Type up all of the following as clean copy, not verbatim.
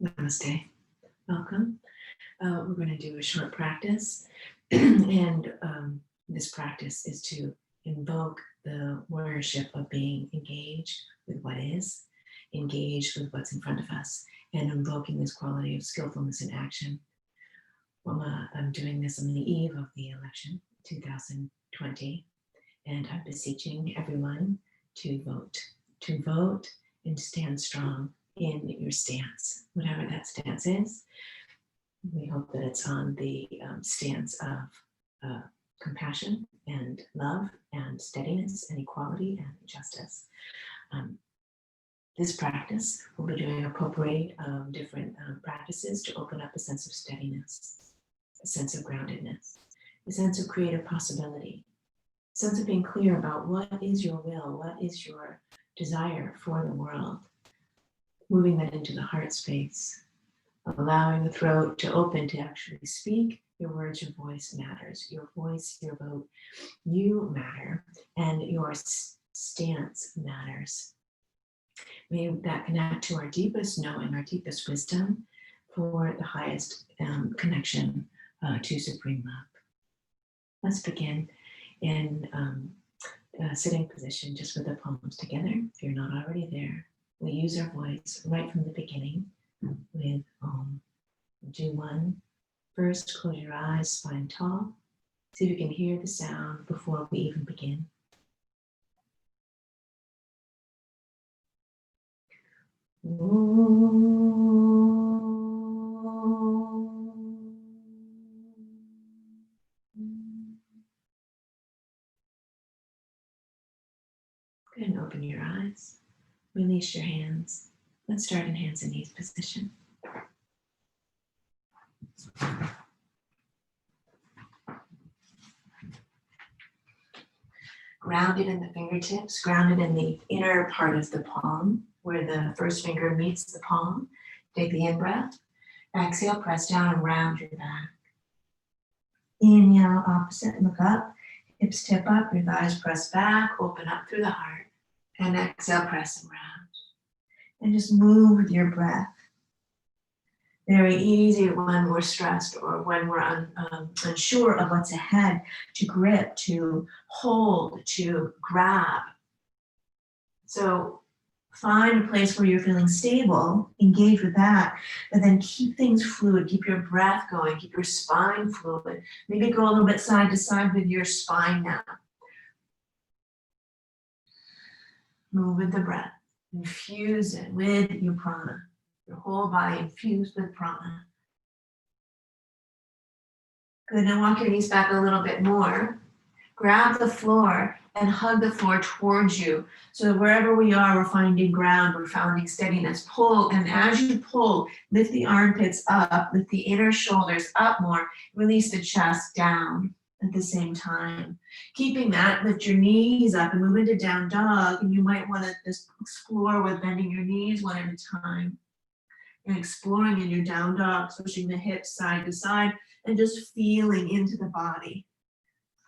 Namaste. Welcome. We're going to do a short practice, and this practice is to invoke the warriorship of being engaged with what is, engaged with what's in front of us, and invoking this quality of skillfulness in action. I'm doing this on the eve of the election, 2020, and I'm beseeching everyone to vote and stand strong in your stance, whatever that stance is. We hope that it's on the stance of compassion and love and steadiness and equality and justice. This practice, we'll be doing a potpourri of different practices to open up a sense of steadiness, a sense of groundedness, a sense of creative possibility, a sense of being clear about what is your will, what is your desire for the world, moving that into the heart space, allowing the throat to open to actually speak. Your words, your voice matters. Your voice, your vote, you matter, and your stance matters. May that connect to our deepest knowing, our deepest wisdom for the highest connection to supreme love. Let's begin in a sitting position just with the palms together. If you're not already there, we use our voice right from the beginning with Om. Do one. First, close your eyes, spine tall. See if you can hear the sound before we even begin. Go ahead and open your eyes. Release your hands. Let's start in hands and knees position. Grounded in the fingertips, grounded in the inner part of the palm, where the first finger meets the palm. Take the in-breath. Exhale, press down and round your back. Inhale, opposite, look up. Hips tip up, your thighs press back, open up through the heart. And exhale, press and round. And just move with your breath. Very easy when we're stressed or when we're unsure of what's ahead, to grip, to hold, to grab. So find a place where you're feeling stable, engage with that, but then keep things fluid, keep your breath going, keep your spine fluid. Maybe go a little bit side to side with your spine now. Move with the breath. Infuse it with your prana. Your whole body infused with prana. Good, now walk your knees back a little bit more. Grab the floor and hug the floor towards you. So wherever we are, we're finding ground, we're finding steadiness. Pull, and as you pull, lift the armpits up, lift the inner shoulders up more, release the chest down at the same time. Keeping that, lift your knees up and move into down dog, and you might want to just explore with bending your knees one at a time. And exploring in your down dog, pushing the hips side to side and just feeling into the body.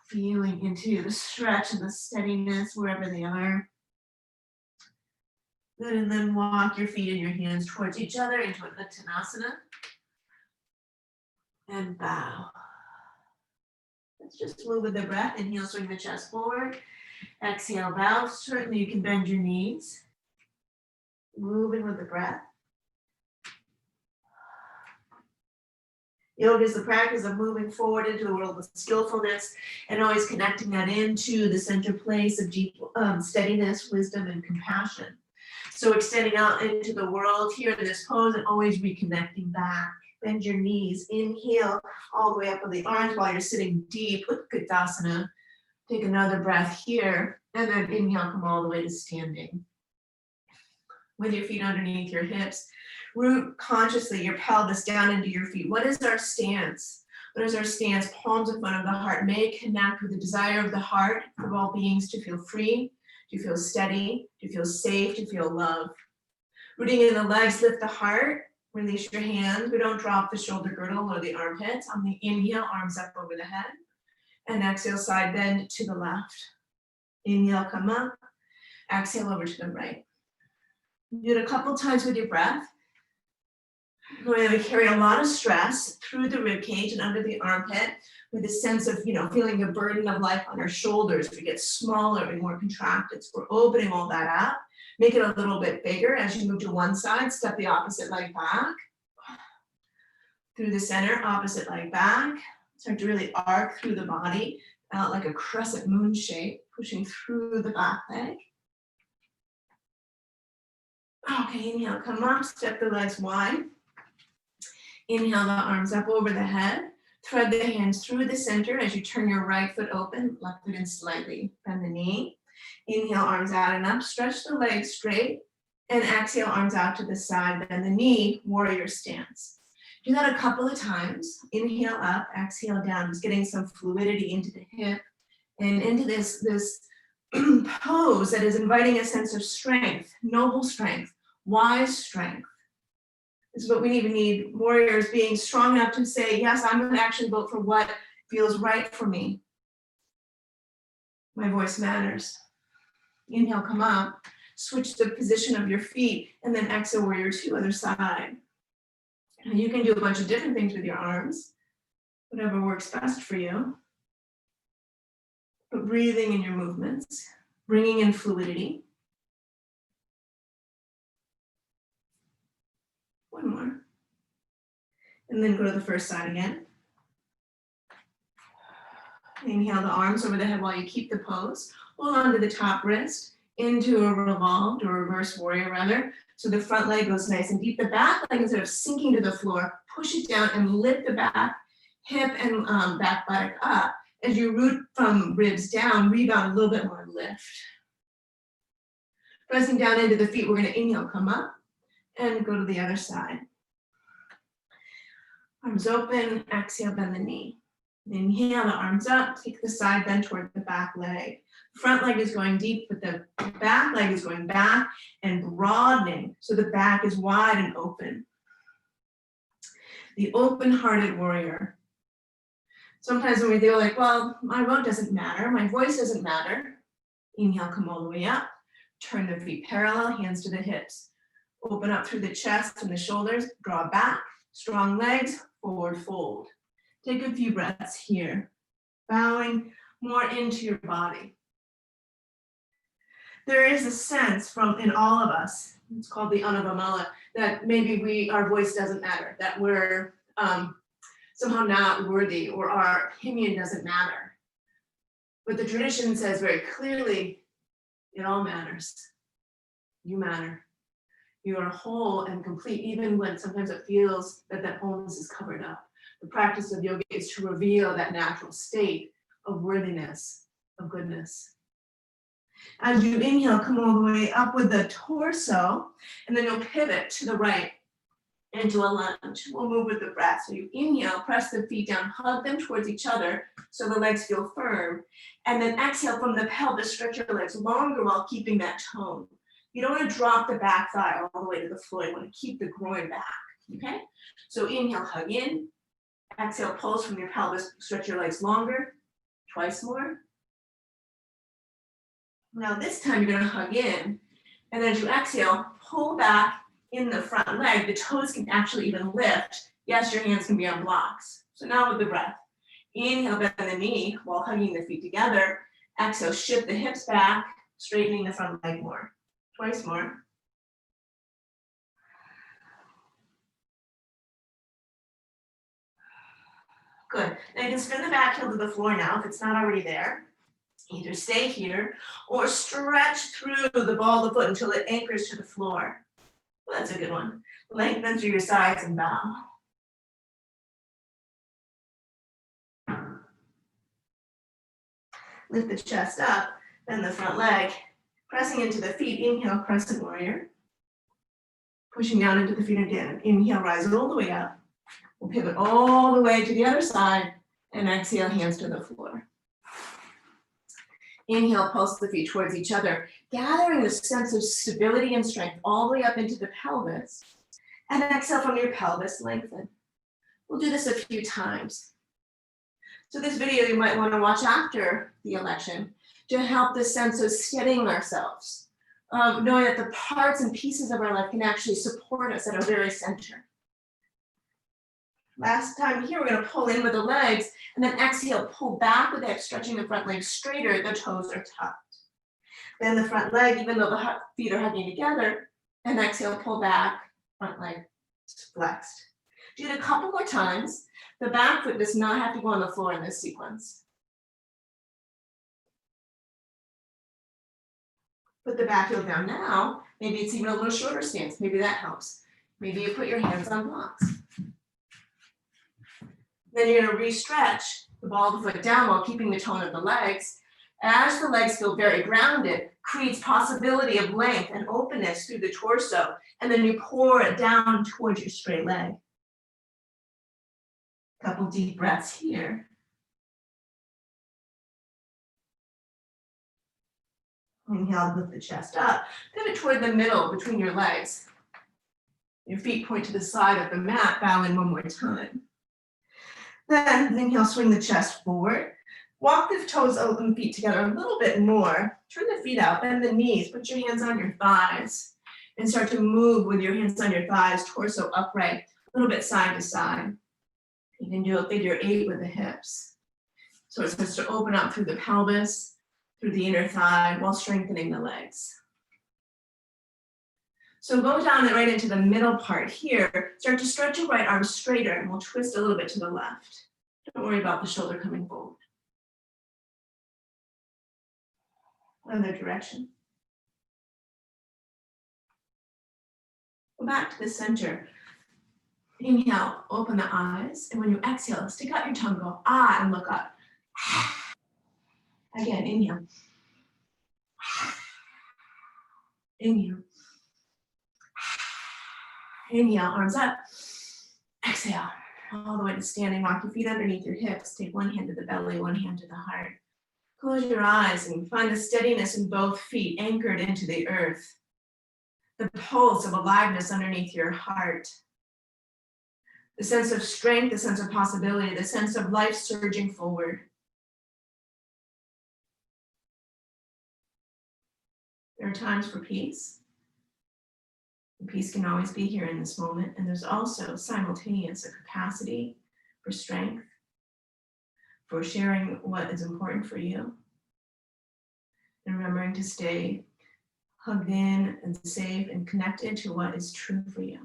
Feeling into the stretch and the steadiness wherever they are. Good, and then walk your feet and your hands towards each other into an Uttanasana. And bow. Let's just move with the breath. Inhale, swing the chest forward. Exhale, bow. Certainly you can bend your knees. Moving with the breath. Yoga is the practice of moving forward into the world with skillfulness and always connecting that into the center place of deep steadiness, wisdom, and compassion. So extending out into the world here in this pose and always reconnecting back. Bend your knees. Inhale all the way up with the arms while you're sitting deep with Uttanasana. Take another breath here, and then inhale, come all the way to standing. With your feet underneath your hips. Root consciously your pelvis down into your feet. What is our stance? What is our stance? Palms in front of the heart. May connect with the desire of the heart of all beings to feel free, to feel steady, to feel safe, to feel love. Rooting in the legs, lift the heart. Release your hands, but don't drop the shoulder girdle or the armpits. On the inhale, arms up over the head. And exhale, side bend to the left. Inhale, come up. Exhale over to the right. Do it a couple times with your breath. where we carry a lot of stress through the rib cage and under the armpit with a sense of, feeling the burden of life on our shoulders. We get smaller and more contracted. So we're opening all that up. Make it a little bit bigger as you move to one side. Step the opposite leg back. Through the center, opposite leg back. Start to really arc through the body, out like a crescent moon shape, pushing through the back leg. Okay, inhale, come up, step the legs wide. Inhale the arms up over the head. Thread the hands through the center as you turn your right foot open, left foot in slightly. Bend the knee. Inhale, arms out and up. Stretch the legs straight. And exhale, arms out to the side. Bend the knee, warrior stance. Do that a couple of times. Inhale up, exhale down. Just getting some fluidity into the hip and into this pose that is inviting a sense of strength, noble strength, wise strength. This is what we need. We need warriors being strong enough to say, yes, I'm going to actually vote for what feels right for me. My voice matters. Inhale, come up. Switch the position of your feet, and then exhale, warrior two, other side. Now you can do a bunch of different things with your arms, whatever works best for you. But breathing in your movements, bringing in fluidity. One more. And then go to the first side again. Inhale the arms over the head while you keep the pose. Hold on to the top wrist into a revolved or reverse warrior rather. So the front leg goes nice and deep. The back leg, instead of sinking to the floor, push it down and lift the back hip and back buttock up. As you root from ribs down, rebound a little bit more, lift. Pressing down into the feet, we're going to inhale, come up, and go to the other side. Arms open, exhale, bend the knee. Inhale, the arms up, take the side bend toward the back leg. Front leg is going deep, but the back leg is going back and broadening, so the back is wide and open. The open-hearted warrior. Sometimes when we feel like, well, my vote doesn't matter, my voice doesn't matter. Inhale, come all the way up. Turn the feet parallel, hands to the hips. Open up through the chest and the shoulders, draw back, strong legs, forward fold. Take a few breaths here, bowing more into your body. There is a sense in all of us, it's called the anavamala, that maybe our voice doesn't matter, that we're somehow not worthy or our opinion doesn't matter. But the tradition says very clearly, it all matters. You matter. You are whole and complete, even when sometimes it feels that that wholeness is covered up. The practice of yoga is to reveal that natural state of worthiness, of goodness. As you inhale, come all the way up with the torso, and then you'll pivot to the right into a lunge. We'll move with the breath. So you inhale, press the feet down, hug them towards each other so the legs feel firm. And then exhale from the pelvis, stretch your legs longer while keeping that tone. You don't want to drop the back thigh all the way to the floor. You want to keep the groin back, okay? So inhale, hug in. Exhale, pulse from your pelvis, stretch your legs longer. Twice more. Now this time you're going to hug in. And then as you exhale, pull back in the front leg. The toes can actually even lift. Yes, your hands can be on blocks. So now with the breath. Inhale, bend the knee while hugging the feet together. Exhale, shift the hips back, straightening the front leg more. Twice more. Good. Now you can spin the back heel to the floor now if it's not already there. Either stay here or stretch through the ball of the foot until it anchors to the floor. Well, that's a good one. Lengthen through your sides and bow. Lift the chest up, bend the front leg, pressing into the feet. Inhale, crescent warrior. Pushing down into the feet again. Inhale, rise all the way up. We'll pivot all the way to the other side and exhale, hands to the floor. Inhale, pulse the feet towards each other, gathering the sense of stability and strength all the way up into the pelvis. And exhale from your pelvis, lengthen. We'll do this a few times. So this video you might want to watch after the election to help the sense of steadying ourselves, knowing that the parts and pieces of our life can actually support us at our very center. Last time here, we're gonna pull in with the legs and then exhale, pull back with it, stretching the front leg straighter, the toes are tucked. Then the front leg, even though the feet are hugging together, and exhale, pull back, front leg flexed. Do it a couple more times. The back foot does not have to go on the floor in this sequence. Put the back heel down now. Maybe it's even a little shorter stance. Maybe that helps. Maybe you put your hands on blocks. Then you're gonna re-stretch the ball of the foot down while keeping the tone of the legs. As the legs feel very grounded, creates possibility of length and openness through the torso, and then you pour it down towards your straight leg. Couple deep breaths here. Inhale, lift the chest up. Pivot toward the middle between your legs. Your feet point to the side of the mat, bow in one more time. Then inhale, swing the chest forward. Walk the toes and feet together a little bit more. Turn the feet out, bend the knees, put your hands on your thighs, and start to move with your hands on your thighs, torso upright, a little bit side to side. You can do a figure 8 with the hips. So it starts to open up through the pelvis, through the inner thigh, while strengthening the legs. So go down right into the middle part here. Start to stretch your right arm straighter, and we'll twist a little bit to the left. Don't worry about the shoulder coming forward. Other direction. Go back to the center. Inhale, open the eyes, and when you exhale, stick out your tongue, go ah, and look up. Again, inhale. Inhale. Inhale, arms up. Exhale, all the way to standing. Walk your feet underneath your hips. Take one hand to the belly, one hand to the heart. Close your eyes and find the steadiness in both feet anchored into the earth. The pulse of aliveness underneath your heart. The sense of strength, the sense of possibility, the sense of life surging forward. There are times for peace. And peace can always be here in this moment. And there's also simultaneous a capacity for strength, for sharing what is important for you. And remembering to stay hugged in and safe and connected to what is true for you.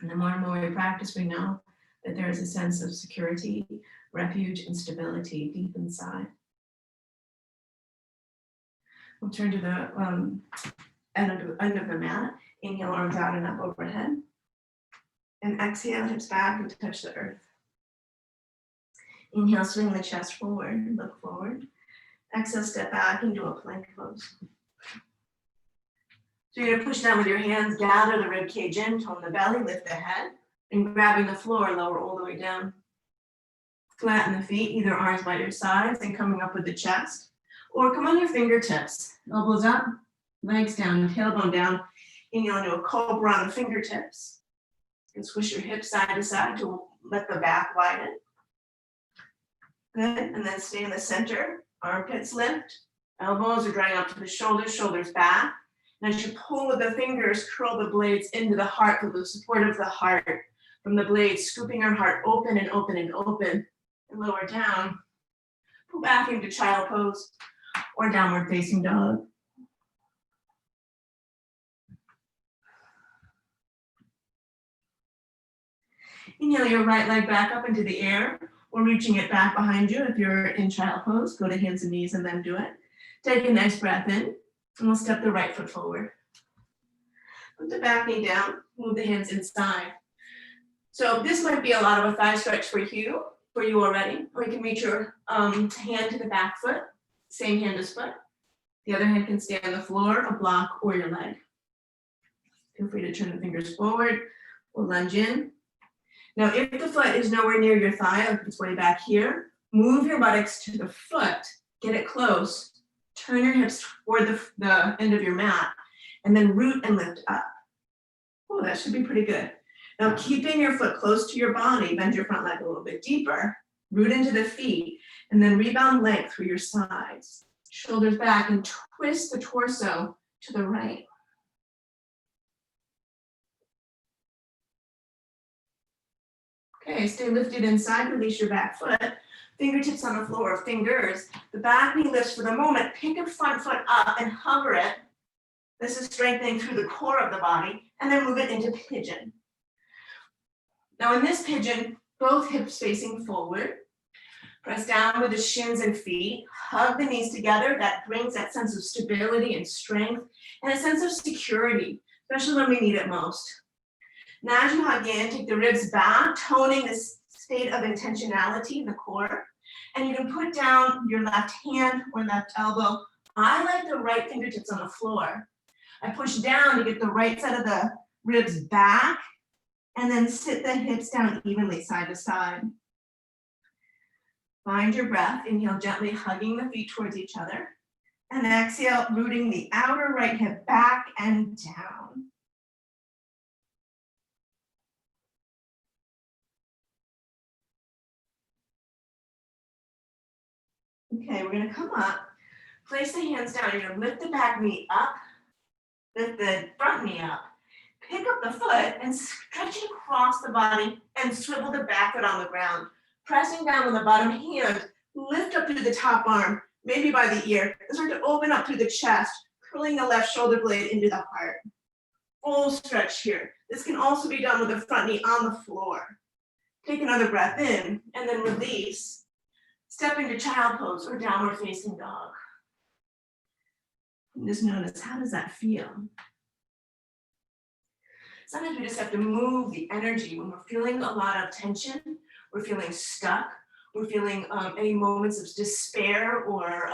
And the more and more we practice, we know that there is a sense of security, refuge, and stability deep inside. We'll turn to the end of the mat. Inhale, arms out and up overhead. And exhale, hips back and touch the earth. Inhale, swing the chest forward, look forward. Exhale, step back into a plank pose. So you're gonna push down with your hands, gather the rib cage in, tone the belly, lift the head, and grabbing the floor, lower all the way down. Flatten the feet, either arms by your sides and coming up with the chest, or come on your fingertips. Elbows up, legs down, tailbone down. Inhale into a cobra on the fingertips. And squish your hips side to side to let the back widen. Good, and then stay in the center. Armpits lift, elbows are drawing up to the shoulders, shoulders back. And as you pull with the fingers, curl the blades into the heart for the support of the heart. From the blades, scooping our heart open and open and open. And lower down. Pull back into child pose or downward facing dog. Inhale your right leg back up into the air, or reaching it back behind you. If you're in child pose, go to hands and knees and then do it. Take a nice breath in, and we'll step the right foot forward. Put the back knee down, move the hands inside. So this might be a lot of a thigh stretch for you already, or you can reach your hand to the back foot, same hand as foot. The other hand can stay on the floor, a block, or your leg. Feel free to turn the fingers forward. We'll lunge in. Now, if the foot is nowhere near your thigh, if it's way back here, move your buttocks to the foot, get it close, turn your hips toward the end of your mat, and then root and lift up. Oh, that should be pretty good. Now, keeping your foot close to your body, bend your front leg a little bit deeper, root into the feet, and then rebound length through your sides. Shoulders back and twist the torso to the right. Okay, stay lifted inside, release your back foot. Fingertips on the floor, fingers. The back knee lifts for the moment. Pick a front foot up and hover it. This is strengthening through the core of the body, and then move it into pigeon. Now in this pigeon, both hips facing forward. Press down with the shins and feet. Hug the knees together. That brings that sense of stability and strength and a sense of security, especially when we need it most. Now as you hug in, take the ribs back, toning this state of intentionality in the core. And you can put down your left hand or left elbow. I like the right fingertips on the floor. I push down to get the right side of the ribs back, and then sit the hips down evenly side to side. Find your breath. Inhale, gently hugging the feet towards each other. And exhale, rooting the outer right hip back and down. Okay, we're gonna come up, place the hands down. You're gonna lift the back knee up, lift the front knee up, pick up the foot and stretch it across the body and swivel the back foot on the ground. Pressing down with the bottom hand, lift up through the top arm, maybe by the ear, and start to open up through the chest, curling the left shoulder blade into the heart. Full stretch here. This can also be done with the front knee on the floor. Take another breath in and then release. Step into child pose or downward facing dog. And just notice, how does that feel? Sometimes we just have to move the energy when we're feeling a lot of tension, we're feeling stuck, we're feeling any moments of despair or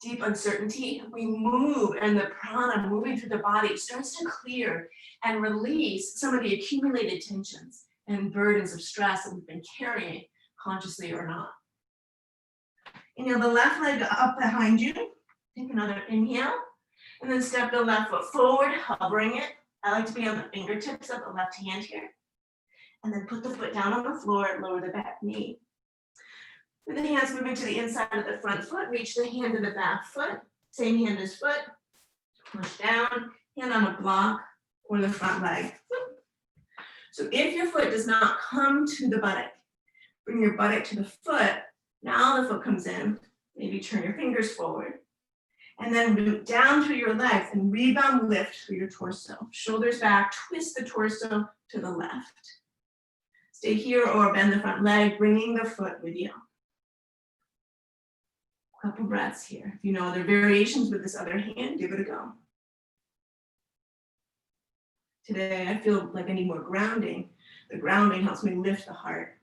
deep uncertainty. We move, and the prana moving through the body starts to clear and release some of the accumulated tensions and burdens of stress that we've been carrying, consciously or not. Inhale the left leg up behind you. Take another inhale, and then step the left foot forward, hovering it. I like to be on the fingertips of the left hand here. And then put the foot down on the floor and lower the back knee. With the hands moving to the inside of the front foot, reach the hand to the back foot. Same hand as foot. Push down, hand on a block or the front leg. So if your foot does not come to the buttock, bring your buttock to the foot. Now the foot comes in. Maybe turn your fingers forward. And then root down through your legs and rebound lift through your torso. Shoulders back, twist the torso to the left. Stay here or bend the front leg, bringing the foot with you. Couple breaths here. If you know other variations with this other hand, give it a go. Today, I feel like I need more grounding. The grounding helps me lift the heart.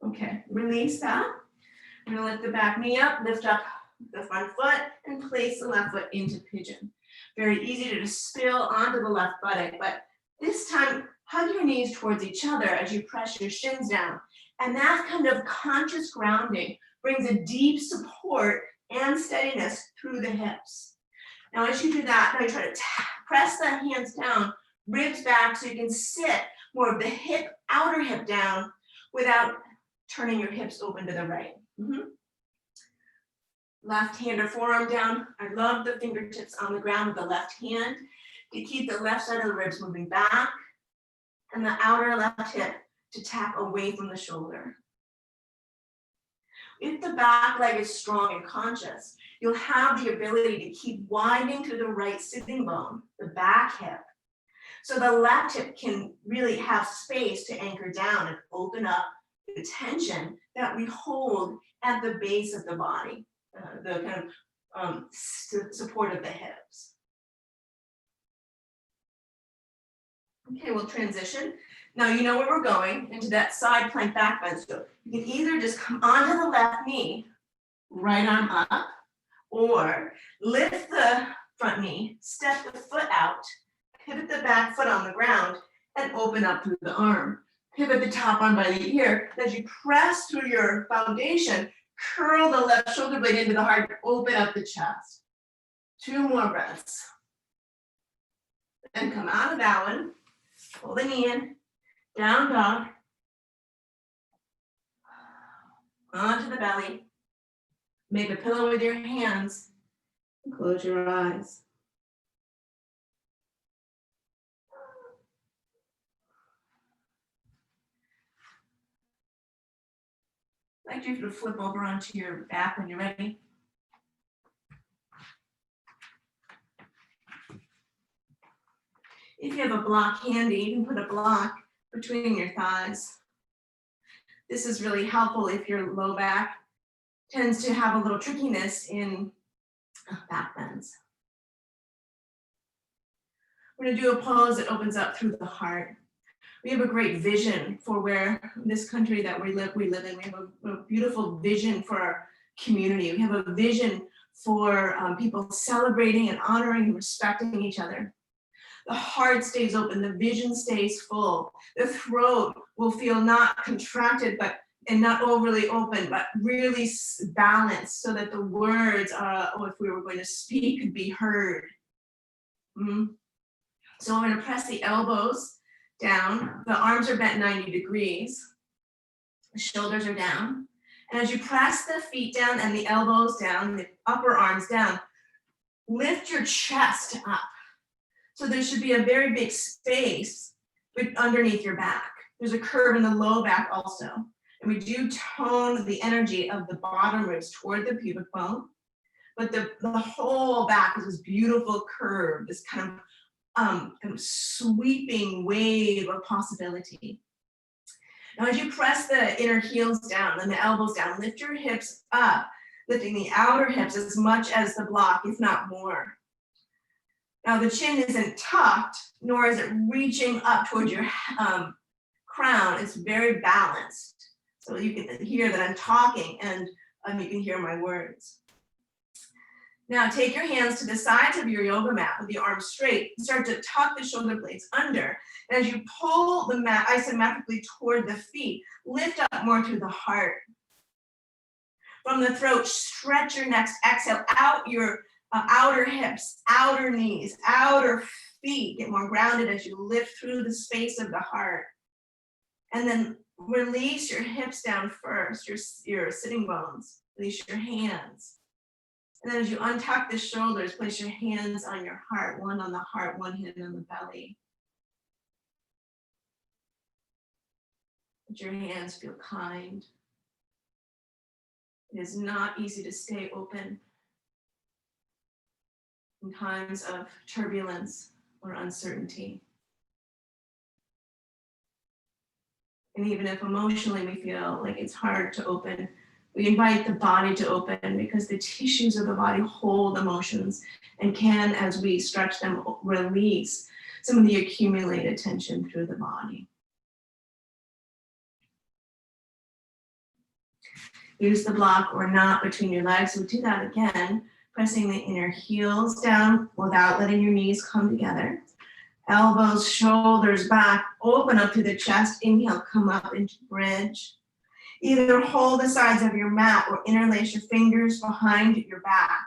Okay, release that. I'm gonna lift the back knee up, lift up the front foot, and place the left foot into pigeon. Very easy to just spill onto the left buttock, but this time, hug your knees towards each other as you press your shins down. And that kind of conscious grounding brings a deep support and steadiness through the hips. Now, as you do that, now you try to press the hands down, ribs back so you can sit more of the hip, outer hip down without turning your hips open to the right. Left hand or forearm down. I love the fingertips on the ground with the left hand to keep the left side of the ribs moving back and the outer left hip to tap away from the shoulder. If the back leg is strong and conscious, you'll have the ability to keep widening through the right sitting bone, the back hip. So the left hip can really have space to anchor down and open up the tension that we hold at the base of the body, the kind of support of the hips. Okay, we'll transition. Now you know where we're going, into that side plank back bend. So you can either just come onto the left knee, right arm up, or lift the front knee, step the foot out, pivot the back foot on the ground, and open up through the arm. Pivot the top arm by the ear. As you press through your foundation, curl the left shoulder blade into the heart, open up the chest. 2 more breaths. And come out of that one. Pull the knee in, down dog, onto the belly. Make a pillow with your hands, and close your eyes. I'd like you to flip over onto your back when you're ready. If you have a block handy, you can put a block between your thighs. This is really helpful if your low back tends to have a little trickiness in back bends. We're going to do a pose that opens up through the heart. We have a great vision for where this country that we live in. We have a beautiful vision for our community. We have a vision for people celebrating and honoring and respecting each other. The heart stays open, the vision stays full. The throat will feel not contracted and not overly open, but really balanced so that the words, if we were going to speak, could be heard. So I'm going to press the elbows down. The arms are bent 90 degrees. The shoulders are down. And as you press the feet down and the elbows down, the upper arms down, lift your chest up. So there should be a very big space underneath your back. There's a curve in the low back also. And we do tone the energy of the bottom ribs toward the pubic bone. But the whole back is this beautiful curve, this kind of sweeping wave of possibility. Now, as you press the inner heels down and the elbows down, lift your hips up, lifting the outer hips as much as the block, if not more. Now, the chin isn't tucked, nor is it reaching up towards your crown. It's very balanced. So you can hear that I'm talking and you can hear my words. Now take your hands to the sides of your yoga mat with the arms straight. Start to tuck the shoulder blades under. And as you pull the mat isometrically toward the feet, lift up more to the heart. From the throat, stretch your next exhale out your outer hips, outer knees, outer feet. Get more grounded as you lift through the space of the heart. And then release your hips down first, your sitting bones. Release your hands. And then as you untuck the shoulders, place your hands on your heart, one on the heart, one hand on the belly. Let your hands feel kind. It is not easy to stay open in times of turbulence or uncertainty. And even if emotionally we feel like it's hard to open, we invite the body to open because the tissues of the body hold emotions and can, as we stretch them, release some of the accumulated tension through the body. Use the block or not between your legs. We'll do that again, pressing the inner heels down without letting your knees come together. Elbows, shoulders back, open up to the chest. Inhale, come up into bridge. Either hold the sides of your mat or interlace your fingers behind your back.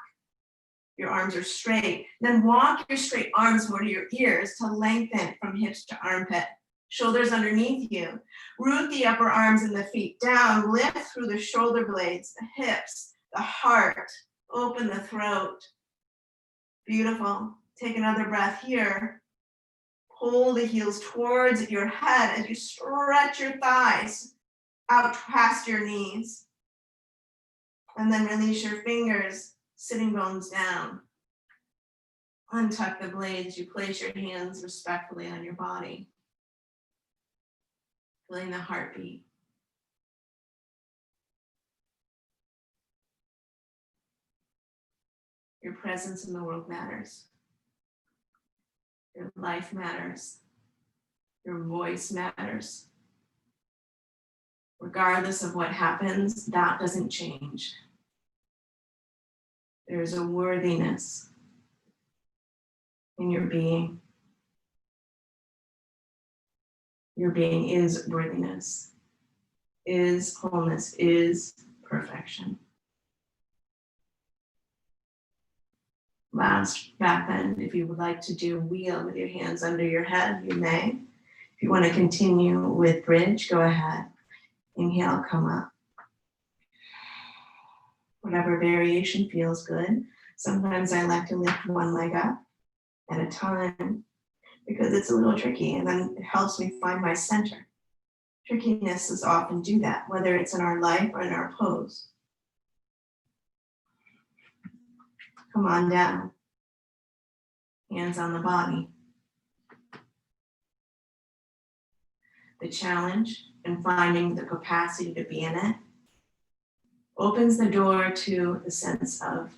Your arms are straight. Then walk your straight arms more to your ears to lengthen from hips to armpit. Shoulders underneath you. Root the upper arms and the feet down. Lift through the shoulder blades, the hips, the heart. Open the throat. Beautiful. Take another breath here. Pull the heels towards your head as you stretch your thighs out past your knees. And then release your fingers, sitting bones down. Untuck the blades. You place your hands respectfully on your body. Feeling the heartbeat. Your presence in the world matters. Your life matters. Your voice matters. Regardless of what happens, that doesn't change. There's a worthiness in your being. Your being is worthiness, is wholeness, is perfection. Last back bend, if you would like to do wheel with your hands under your head, you may. If you want to continue with bridge, go ahead. Inhale, come up. Whatever variation feels good. Sometimes I like to lift one leg up at a time because it's a little tricky and then it helps me find my center. Trickiness often do that, whether it's in our life or in our pose. Come on down. Hands on the body. The challenge in finding the capacity to be in it opens the door to the sense of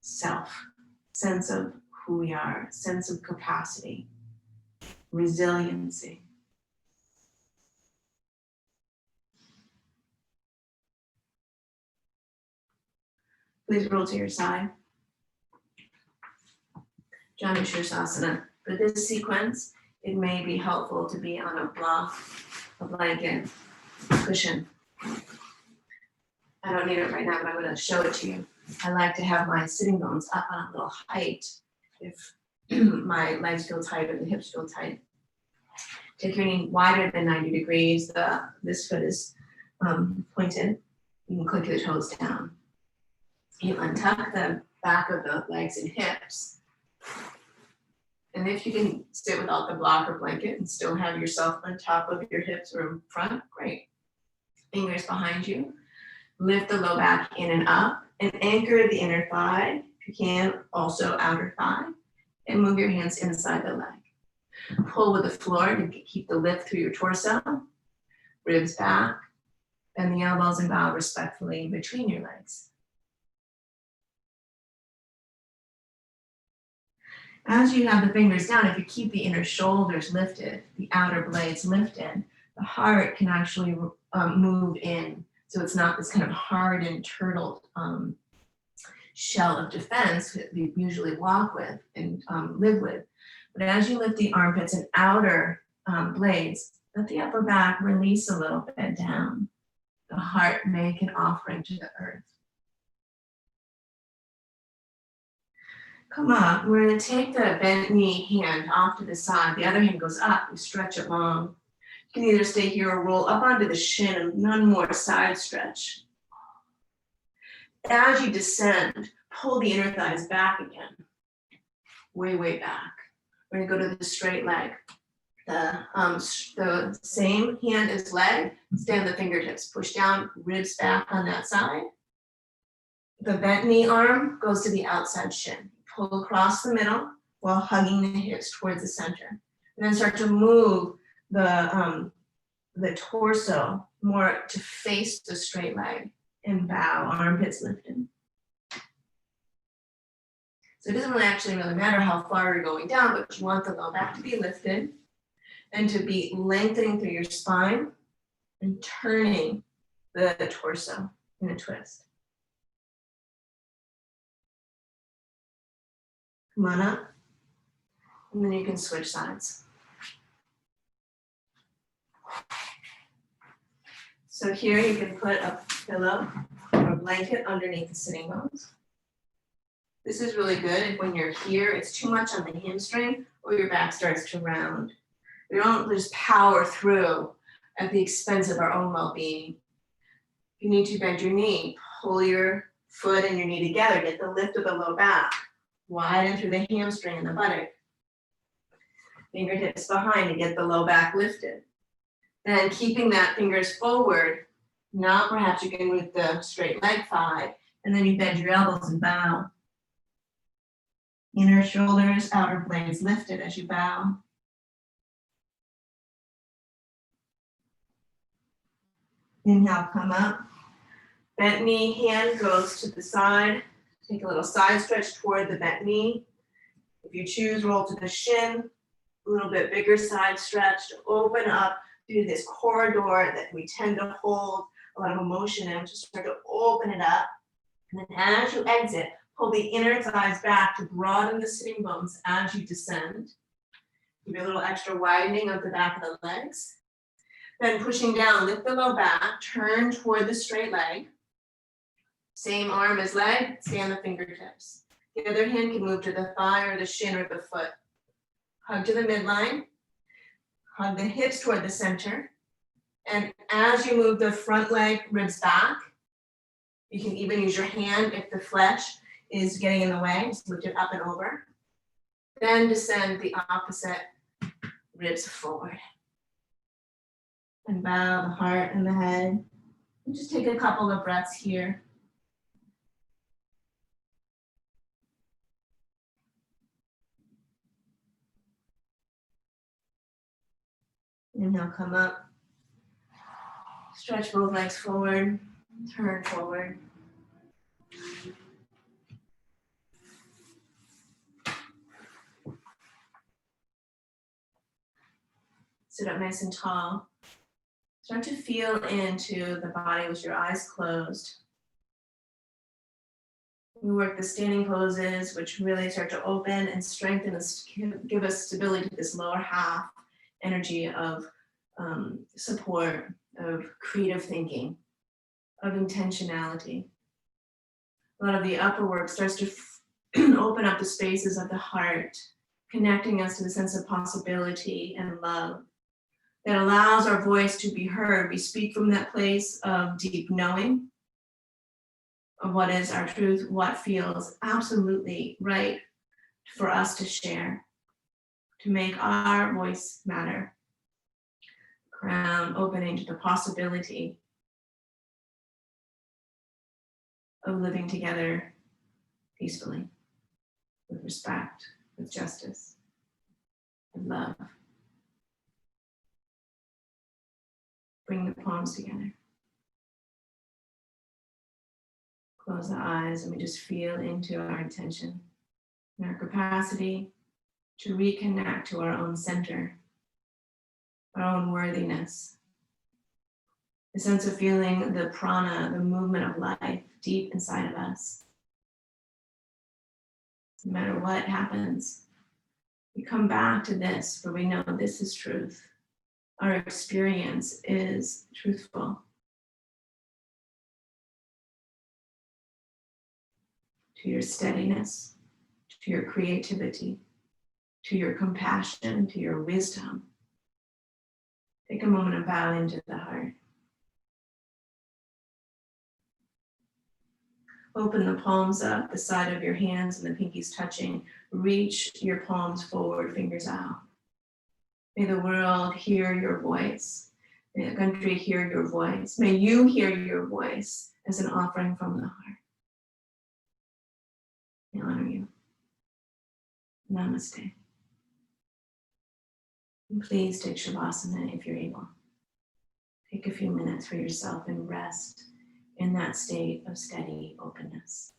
self, sense of who we are, sense of capacity, resiliency. Please roll to your side. Janu Shirsasana. For this sequence, it may be helpful to be on a block, a blanket, cushion. I don't need it right now, but I'm going to show it to you. I like to have my sitting bones up on a little height if my legs feel tight or the hips feel tight. Take your knee wider than 90 degrees. This foot is pointed. You can click the toes down. You untuck the back of the legs and hips. And if you can sit without the block or blanket and still have yourself on top of your hips or in front, great. Fingers behind you. Lift the low back in and up and anchor the inner thigh. If you can, also outer thigh. And move your hands inside the leg. Pull with the floor to keep the lift through your torso. Ribs back. Bend the elbows and bow respectfully in between your legs. As you have the fingers down, if you keep the inner shoulders lifted, the outer blades lifted, the heart can actually move in. So it's not this kind of hardened turtle shell of defense that we usually walk with and live with. But as you lift the armpits and outer blades, let the upper back release a little bit down. The heart make an offering to the earth. Come up, we're going to take the bent knee hand off to the side. The other hand goes up, we stretch it long. You can either stay here or roll up onto the shin and one more side stretch. As you descend, pull the inner thighs back again. Way, way back. We're going to go to the straight leg. The same hand as leg, stand the fingertips, push down, ribs back on that side. The bent knee arm goes to the outside shin. Pull across the middle while hugging the hips towards the center. And then start to move the torso more to face the straight leg and bow, armpits lifted. So it doesn't really matter how far you're going down, but you want the low back to be lifted and to be lengthening through your spine and turning the torso in a twist. Come on up, and then you can switch sides. So here you can put a pillow or a blanket underneath the sitting bones. This is really good if when you're here, it's too much on the hamstring or your back starts to round. We don't just power through at the expense of our own well-being. You need to bend your knee, pull your foot and your knee together, get the lift of the low back. Widen through the hamstring and the buttock. Fingertips behind to get the low back lifted. Then keeping that fingers forward, now perhaps you can move the straight leg thigh, and then you bend your elbows and bow. Inner shoulders, outer blades lifted as you bow. Inhale, come up. Bent knee, hand goes to the side. Take a little side stretch toward the bent knee. If you choose, roll to the shin. A little bit bigger side stretch to open up through this corridor that we tend to hold a lot of emotion in. Just start to open it up. And then as you exit, pull the inner thighs back to broaden the sitting bones as you descend. Give a little extra widening of the back of the legs. Then pushing down, lift the low back, turn toward the straight leg. Same arm as leg, stand the fingertips. The other hand can move to the thigh or the shin or the foot. Hug to the midline. Hug the hips toward the center. And as you move the front leg, ribs back, you can even use your hand if the flesh is getting in the way. Just lift it up and over. Then descend the opposite, ribs forward. And bow the heart and the head. And just take a couple of breaths here. Inhale, come up. Stretch both legs forward. Turn forward. Sit up nice and tall. Start to feel into the body with your eyes closed. We work the standing poses, which really start to open and strengthen us, give us stability to this lower half energy of support, of creative thinking, of intentionality. A lot of the upper work starts to open up the spaces of the heart, connecting us to the sense of possibility and love that allows our voice to be heard. We speak from that place of deep knowing of what is our truth, what feels absolutely right for us to share, to make our voice matter. Crown opening to the possibility of living together peacefully, with respect, with justice, with love. Bring the palms together. Close the eyes and we just feel into our intention and our capacity to reconnect to our own center, our own worthiness. The sense of feeling the prana, the movement of life deep inside of us. No matter what happens, we come back to this, for we know this is truth. Our experience is truthful. To your steadiness, to your creativity, to your compassion, to your wisdom. Take a moment and bow into the heart. Open the palms up, the side of your hands and the pinkies touching. Reach your palms forward, fingers out. May the world hear your voice. May the country hear your voice. May you hear your voice as an offering from the heart. I honor you. Namaste. And please take Shavasana if you're able. Take a few minutes for yourself and rest in that state of steady openness.